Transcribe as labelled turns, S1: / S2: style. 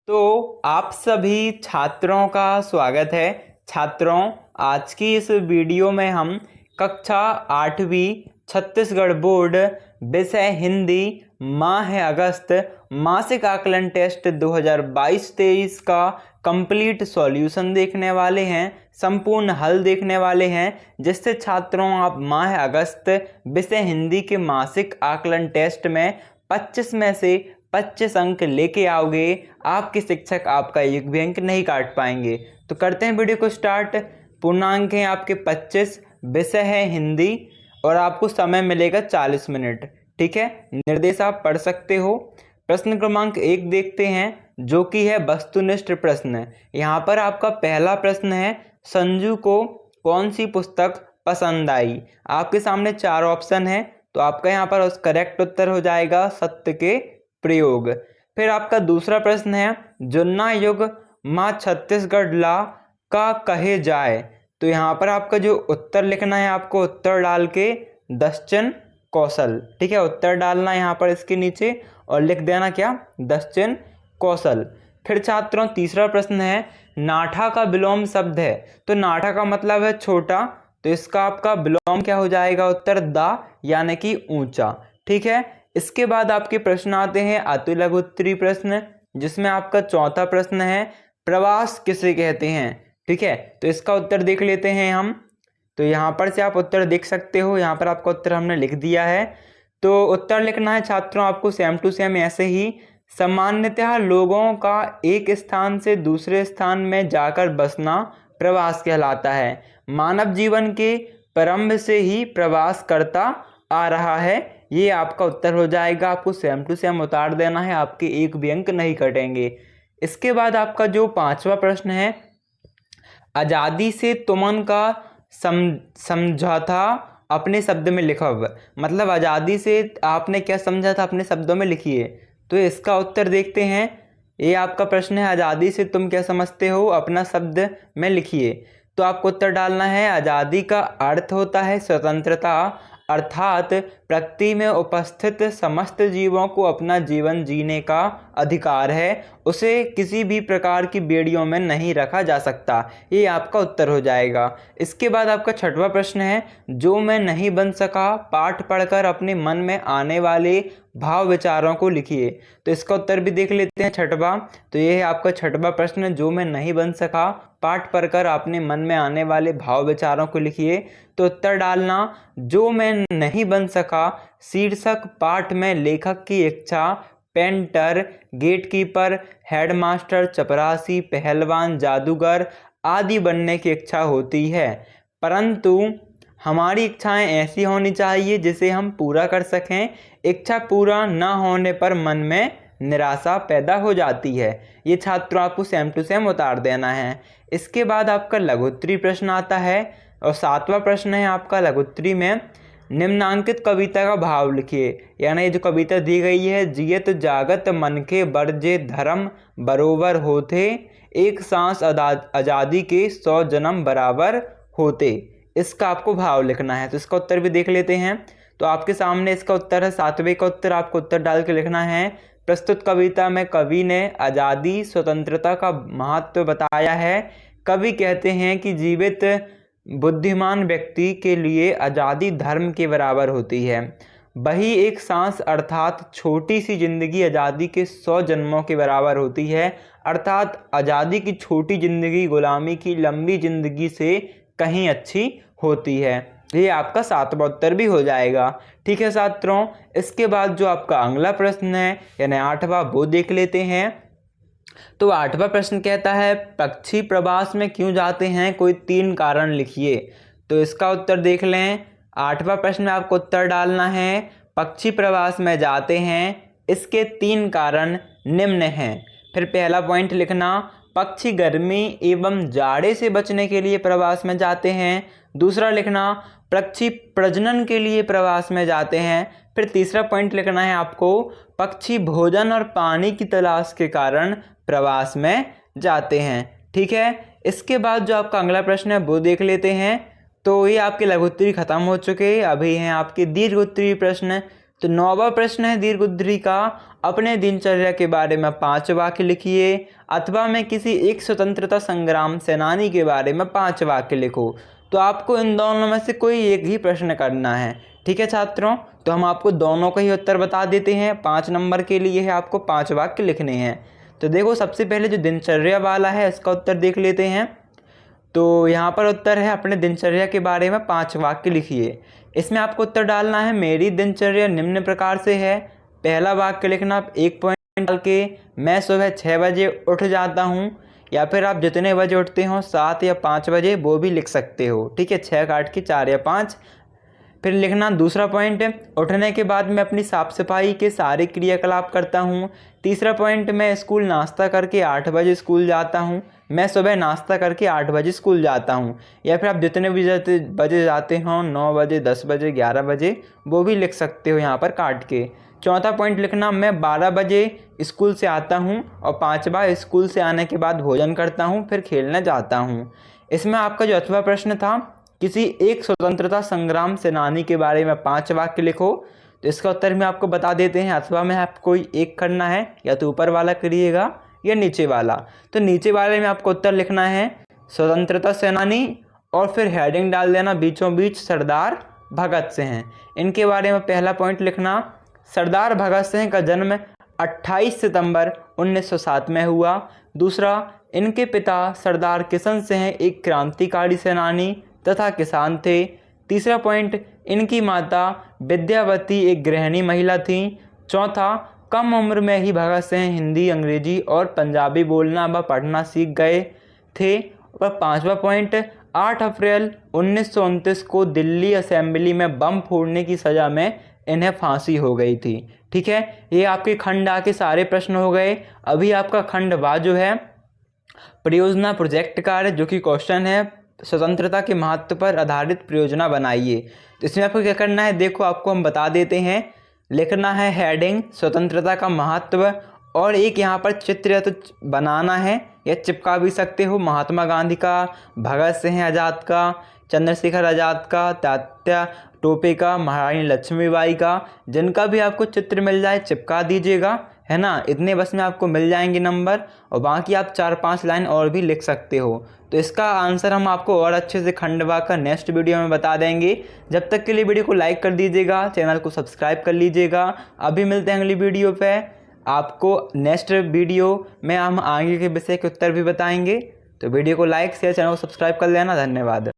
S1: तो आप सभी छात्रों का स्वागत है। छात्रों, आज की इस वीडियो में हम कक्षा 8वीं छत्तीसगढ़ बोर्ड विषय हिंदी माह अगस्त मासिक आकलन टेस्ट 2022-23 का कंप्लीट सॉल्यूशन देखने वाले हैं, संपूर्ण हल देखने वाले हैं, जिससे छात्रों आप माह अगस्त विषय हिंदी के मासिक आकलन टेस्ट में 25 में से 25 अंक लेके आओगे। आपके शिक्षक आपका एक भी अंक नहीं काट पाएंगे। तो करते हैं वीडियो को स्टार्ट। पूर्णांक हैं आपके 25, विषय है हिंदी और आपको समय मिलेगा 40 मिनट। ठीक है, निर्देश आप पढ़ सकते हो। प्रश्न क्रमांक 1 देखते हैं, जो कि है वस्तुनिष्ठ प्रश्न। यहाँ पर आपका पहला प्रश्न है, संजू को कौन सी पुस्तक पसंद आई। आपके सामने 4 ऑप्शन है, तो आपका यहाँ पर करेक्ट उत्तर हो जाएगा सत्य के प्रयोग। फिर आपका दूसरा प्रश्न है, जुन्ना युग माँ छत्तीसगढ़ ला का कहे जाए। तो यहाँ पर आपका जो उत्तर लिखना है, आपको उत्तर डाल के दक्षिण कौशल। ठीक है, उत्तर डालना यहाँ पर इसके नीचे और लिख देना क्या, दक्षिण कौशल। फिर छात्रों तीसरा प्रश्न है, नाठा का विलोम शब्द है। तो नाठा का मतलब है छोटा, तो इसका आपका विलोम क्या हो जाएगा, उत्तर दा यानी कि ऊंचा। ठीक है, इसके बाद आपके प्रश्न आते हैं अति लघु उत्तरीय प्रश्न, जिसमें आपका चौथा प्रश्न है, प्रवास किसे कहते हैं। ठीक है, तो इसका उत्तर देख लेते हैं हम। तो यहाँ पर से आप उत्तर देख सकते हो, यहाँ पर आपका उत्तर हमने लिख दिया है। तो उत्तर लिखना है छात्रों आपको सेम टू सेम ऐसे ही, सामान्यतः लोगों का एक स्थान से दूसरे स्थान में जाकर बसना प्रवास कहलाता है। मानव जीवन के प्रारंभ से ही प्रवास करता आ रहा है। ये आपका उत्तर हो जाएगा। आपको सेम टू सेम उतार देना है, आपके एक भी अंक नहीं कटेंगे। इसके बाद आपका जो पांचवा प्रश्न है, आज़ादी से तुमन का समझौता अपने शब्द में लिखो। मतलब आज़ादी से आपने क्या समझा था, अपने शब्दों में लिखिए। तो इसका उत्तर देखते हैं। ये आपका प्रश्न है, आज़ादी से तुम क्या समझते हो, अपना शब्द में लिखिए। तो आपको उत्तर डालना है, आज़ादी का अर्थ होता है स्वतंत्रता, अर्थात प्रकृति में उपस्थित समस्त जीवों को अपना जीवन जीने का अधिकार है, उसे किसी भी प्रकार की बेड़ियों में नहीं रखा जा सकता। ये आपका उत्तर हो जाएगा। इसके बाद आपका छठवां प्रश्न है, जो मैं नहीं बन सका पाठ पढ़कर अपने मन में आने वाले भाव विचारों को लिखिए। तो इसका उत्तर भी देख लेते हैं छठवा। तो ये है आपका छठवा प्रश्न, जो मैं नहीं बन सका पाठ पढ़कर अपने मन में आने वाले भाव विचारों को लिखिए। तो उत्तर डालना, जो मैं नहीं बन सका शीर्षक पाठ में लेखक की इच्छा पेंटर, गेटकीपर, हेडमास्टर, चपरासी, पहलवान, जादूगर आदि बनने की इच्छा होती है, परंतु हमारी इच्छाएं ऐसी होनी चाहिए जिसे हम पूरा कर सकें। इच्छा पूरा न होने पर मन में निराशा पैदा हो जाती है। ये छात्रों आपको सेम टू सेम उतार देना है। इसके बाद आपका लघुत्तरीय प्रश्न आता है और 7वां प्रश्न है आपका लघुत्तरीय में, निम्नांकित कविता का भाव लिखिए। यानी ये जो कविता दी गई है, जियत जागत मन के बरजे धर्म बरोबर होते, एक सांस आज़ादी के 100 जन्म बराबर होते। इसका आपको भाव लिखना है। तो इसका उत्तर भी देख लेते हैं। तो आपके सामने इसका उत्तर है 7वें का उत्तर, आपको उत्तर डाल के लिखना है, प्रस्तुत कविता में कवि ने आज़ादी स्वतंत्रता का महत्व बताया है। कवि कहते हैं कि जीवित बुद्धिमान व्यक्ति के लिए आज़ादी धर्म के बराबर होती है। वही एक सांस अर्थात छोटी सी जिंदगी आज़ादी के 100 जन्मों के बराबर होती है। अर्थात आज़ादी की छोटी जिंदगी गुलामी की लंबी जिंदगी से कहीं अच्छी होती है। ये आपका 7वां उत्तर भी हो जाएगा। ठीक है छात्रों, इसके बाद जो आपका अगला प्रश्न है यानी 8वां, वो देख लेते हैं। तो 8वां प्रश्न कहता है, पक्षी प्रवास में क्यों जाते हैं, कोई 3 कारण लिखिए। तो इसका उत्तर देख लें। 8वां प्रश्न में आपको उत्तर डालना है, पक्षी प्रवास में जाते हैं, इसके 3 कारण निम्न हैं। फिर पहला पॉइंट लिखना, पक्षी गर्मी एवं जाड़े से बचने के लिए प्रवास में जाते हैं। दूसरा लिखना, पक्षी प्रजनन के लिए प्रवास में जाते हैं। फिर तीसरा पॉइंट लिखना है आपको, पक्षी भोजन और पानी की तलाश के कारण प्रवास में जाते हैं। ठीक है, इसके बाद जो आपका अगला प्रश्न है वो देख लेते हैं। तो ये आपके लघुत्तरीय खत्म हो चुके, अभी हैं आपके दीर्घ उत्तरीय प्रश्न। तो 9वां प्रश्न है दीर्घ उद्धृति का, अपने दिनचर्या के बारे में 5 वाक्य लिखिए, अथवा में किसी एक स्वतंत्रता संग्राम सेनानी के बारे में 5 वाक्य लिखो। तो आपको इन दोनों में से कोई एक ही प्रश्न करना है। ठीक है छात्रों, तो हम आपको दोनों का ही उत्तर बता देते हैं। 5 नंबर के लिए है आपको 5 वाक्य लिखने हैं। तो देखो सबसे पहले जो दिनचर्या वाला है इसका उत्तर देख लेते हैं। तो यहाँ पर उत्तर है अपने दिनचर्या के बारे में 5 वाक्य लिखिए। इसमें आपको उत्तर डालना है मेरी दिनचर्या निम्न प्रकार से है। पहला वाक्य लिखना आप 1 पॉइंट डाल के, मैं सुबह 6 बजे उठ जाता हूँ, या फिर आप जितने बजे उठते हो 7 या 5 बजे वो भी लिख सकते हो। ठीक है, 6 काट के 4 या 5। फिर लिखना दूसरा पॉइंट, उठने के बाद मैं अपनी साफ़ सफाई के सारे क्रियाकलाप करता हूँ। तीसरा पॉइंट, मैं स्कूल नाश्ता करके 8 बजे स्कूल जाता हूँ। मैं सुबह नाश्ता करके 8 बजे स्कूल जाता हूँ, या फिर आप जितने भी बजे जाते हो 9 बजे, 10 बजे, 11 बजे वो भी लिख सकते हो यहाँ पर काट के। चौथा पॉइंट लिखना, मैं 12 बजे स्कूल से आता हूँ और 5वां स्कूल से आने के बाद भोजन करता हूँ, फिर खेलने जाता हूँ। इसमें आपका जो 8वां प्रश्न था, किसी एक स्वतंत्रता संग्राम सेनानी के बारे में 5 वाक्य लिखो। तो इसका उत्तर भी आपको बता देते हैं। अथवा में आपको कोई एक करना है, या तो ऊपर वाला करिएगा या नीचे वाला। तो नीचे वाले में आपको उत्तर लिखना है स्वतंत्रता सेनानी, और फिर हेडिंग डाल देना बीचों बीच सरदार भगत सिंह। इनके बारे में पहला पॉइंट लिखना, सरदार भगत सिंह का जन्म 28 सितंबर 1907 में हुआ। दूसरा, इनके पिता सरदार किशन सिंह एक क्रांतिकारी सेनानी तथा किसान थे। तीसरा पॉइंट, इनकी माता विद्यावती एक गृहिणी महिला थी। चौथा, कम उम्र में ही भगत सिंह हिंदी, अंग्रेजी और पंजाबी बोलना व पढ़ना सीख गए थे। और 5वां पॉइंट, 8 अप्रैल 1929 को दिल्ली असेंबली में बम फोड़ने की सज़ा में इन्हें फांसी हो गई थी। ठीक है, ये आपके खंड आ के सारे प्रश्न हो गए। अभी आपका खंड वा जो है परियोजना प्रोजेक्ट कार्य, जो कि क्वेश्चन है स्वतंत्रता के महत्व पर आधारित परियोजना बनाइए। तो इसमें आपको क्या करना है, देखो आपको हम बता देते हैं। लिखना है हेडिंग स्वतंत्रता का महत्व, और एक यहाँ पर चित्र या तो बनाना है या चिपका भी सकते हो, महात्मा गांधी का, भगत सिंह आज़ाद का, चंद्रशेखर आज़ाद का, तात्या टोपे का, महारानी लक्ष्मीबाई का, जिनका भी आपको चित्र मिल जाए चिपका दीजिएगा, है ना। इतने बस में आपको मिल जाएंगे नंबर, और बाकी आप 4-5 लाइन और भी लिख सकते हो। तो इसका आंसर हम आपको और अच्छे से खंडवा का नेक्स्ट वीडियो में बता देंगे। जब तक के लिए वीडियो को लाइक कर दीजिएगा, चैनल को सब्सक्राइब कर लीजिएगा। अभी मिलते हैं अगली वीडियो पे। आपको नेक्स्ट वीडियो में हम आगे के विषय के उत्तर भी बताएंगे। तो वीडियो को लाइक शेयर, चैनल को सब्सक्राइब कर लेना। धन्यवाद।